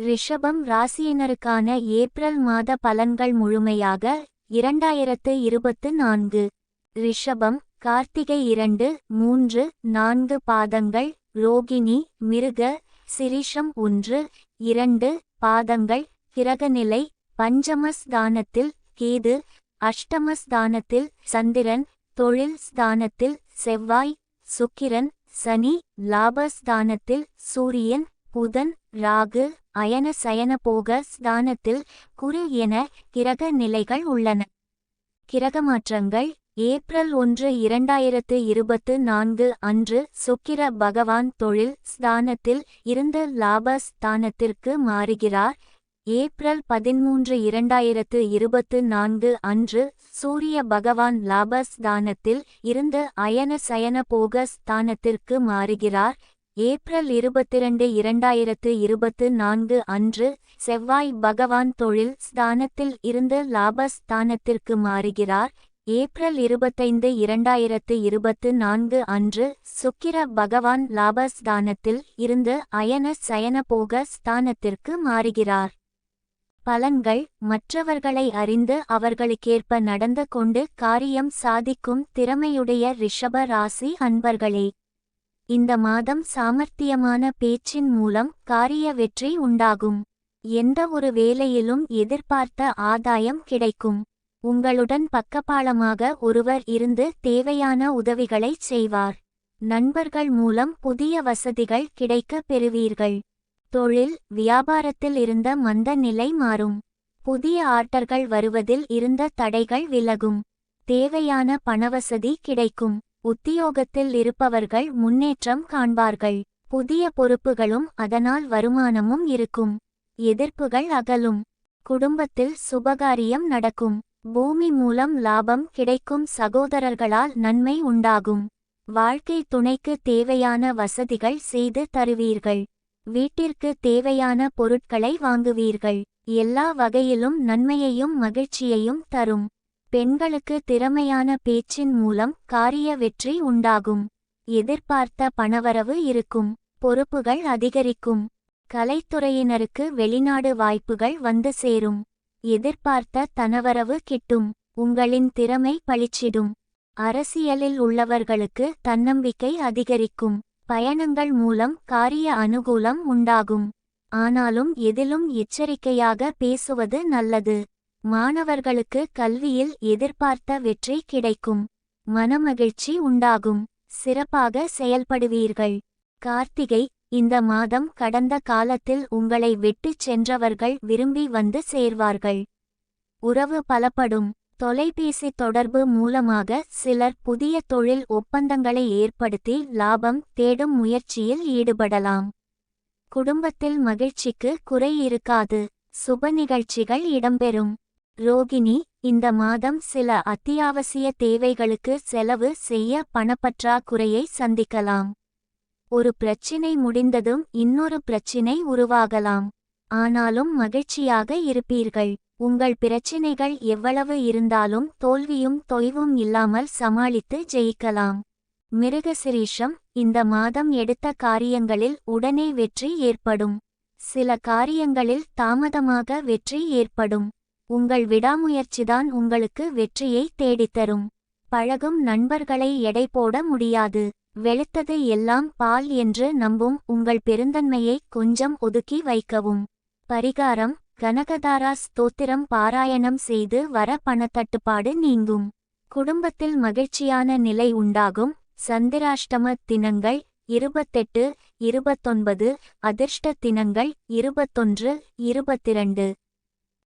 ரிஷபம் ராசியினருக்கான ஏப்ரல் மாத பலன்கள் முழுமையாக 2024. ரிஷபம் கார்த்திகை 2, 3, 4 பாதங்கள், ரோகிணி, மிருக சிரிஷம் 1, 2 பாதங்கள். கிரகநிலை: பஞ்சமஸ்தானத்தில் கேது, அஷ்டமஸ்தானத்தில் சந்திரன், தொழில் ஸ்தானத்தில் செவ்வாய், சுக்கிரன், சனி, லாபஸ்தானத்தில் சூரியன், புதன், ராகு, அயன சயன போக ஸ்தானத்தில் குரு என கிரக நிலைகள் உள்ளன. கிரகமாற்றங்கள்: ஏப்ரல் 1, 2024 அன்று சுக்கிர பகவான் தொழில் ஸ்தானத்தில் இருந்து லாப ஸ்தானத்திற்கு மாறுகிறார். ஏப்ரல் 13, 2024 அன்று சூரிய பகவான் லாபஸ்தானத்தில் இருந்து அயன சயன போக ஸ்தானத்திற்கு மாறுகிறார். ஏப்ரல் 22, 2024 அன்று செவ்வாய் பகவான் தொழில் ஸ்தானத்தில் இருந்து லாபஸ்தானத்திற்கு மாறுகிறார். ஏப்ரல் 25, 2024 அன்று சுக்கிர பகவான் லாபஸ்தானத்தில் இருந்து அயன சயன போக ஸ்தானத்திற்கு மாறுகிறார். பலன்கள்: மற்றவர்களை அறிந்து அவர்களுக்கேற்ப நடந்து கொண்டு காரியம் சாதிக்கும் திறமையுடைய ரிஷப ராசி அன்பர்களே, இந்த மாதம் சாமர்த்தியமான பேச்சின் மூலம் காரிய வெற்றி உண்டாகும். எந்த ஒரு வேலையிலும் எதிர்பார்த்த ஆதாயம் கிடைக்கும். உங்களுடன் பக்கபாலமாக ஒருவர் இருந்து தேவையான உதவிகளைச் செய்வார். நண்பர்கள் மூலம் புதிய வசதிகள் கிடைக்கப் பெறுவீர்கள். தொழில் வியாபாரத்தில் இருந்த மந்த நிலை மாறும். புதிய ஆர்டர்கள் வருவதில் இருந்த தடைகள் விலகும். தேவையான பணவசதி கிடைக்கும். உத்தியோகத்தில் இருப்பவர்கள் முன்னேற்றம் காண்பார்கள். புதிய பொறுப்புகளும் அதனால் வருமானமும் இருக்கும். எதிர்ப்புகள் அகலும். குடும்பத்தில் சுபகாரியம் நடக்கும். பூமி மூலம் லாபம் கிடைக்கும். சகோதரர்களால் நன்மை உண்டாகும். வாழ்க்கை துணைக்கு தேவையான வசதிகள் செய்து தருவீர்கள். வீட்டிற்கு தேவையான பொருட்களை வாங்குவீர்கள். எல்லா வகையிலும் நன்மையையும் மகிழ்ச்சியையும் தரும். பெண்களுக்கு திறமையான பேச்சின் மூலம் காரிய வெற்றி உண்டாகும். எதிர்பார்த்த பணவரவு இருக்கும். பொறுப்புகள் அதிகரிக்கும். கலைத்துறையினருக்கு வெளிநாடு வாய்ப்புகள் வந்து சேரும். எதிர்பார்த்த தனவரவு கிட்டும். உங்களின் திறமை பளிச்சிடும். அரசியலில் உள்ளவர்களுக்கு தன்னம்பிக்கை அதிகரிக்கும். பயணங்கள் மூலம் காரிய அனுகூலம் உண்டாகும். ஆனாலும் எதிலும் எச்சரிக்கையாக பேசுவது நல்லது. மாணவர்களுக்கு கல்வியில் எதிர்பார்த்த வெற்றி கிடைக்கும். மனமகிழ்ச்சி உண்டாகும். சிறப்பாக செயல்படுவீர்கள். கார்த்திகை: இந்த மாதம் கடந்த காலத்தில் உங்களை விட்டுச் சென்றவர்கள் விரும்பி வந்து சேர்வார்கள். உறவு பலப்படும். தொலைபேசி தொடர்பு மூலமாக சிலர் புதிய தொழில் ஒப்பந்தங்களை ஏற்படுத்தி லாபம் தேடும் முயற்சியில் ஈடுபடலாம். குடும்பத்தில் மகிழ்ச்சிக்கு குறை இருக்காது. சுப நிகழ்ச்சிகள் இடம்பெறும். ரோகிணி: இந்த மாதம் சில அத்தியாவசிய தேவைகளுக்கு செலவு செய்ய பணப்பற்றாக்குறையை சந்திக்கலாம். ஒரு பிரச்சினை முடிந்ததும் இன்னொரு பிரச்சினை உருவாகலாம். ஆனாலும் மகிழ்ச்சியாக இருப்பீர்கள். உங்கள் பிரச்சினைகள் எவ்வளவு இருந்தாலும் தோல்வியும் தொய்வும் இல்லாமல் சமாளித்து ஜெயிக்கலாம். மிருகசிரீஷம்: இந்த மாதம் எடுத்த காரியங்களில் உடனே வெற்றி ஏற்படும். சில காரியங்களில் தாமதமாக வெற்றி ஏற்படும். உங்கள் விடாமுயற்சிதான் உங்களுக்கு வெற்றியை தேடித்தரும். பழகும் நண்பர்களை எடை போட முடியாது. வெளுத்தது எல்லாம் பால் என்று நம்பும் உங்கள் பெருந்தன்மையை கொஞ்சம் ஒதுக்கி வைக்கவும். பரிகாரம்: கனகதாரா ஸ்தோத்திரம் பாராயணம் செய்து வர பணத்தட்டுப்பாடு நீங்கும். குடும்பத்தில் மகிழ்ச்சியான நிலை உண்டாகும். சந்திராஷ்டம தினங்கள் 28, 29. அதிர்ஷ்ட தினங்கள் 21, 22.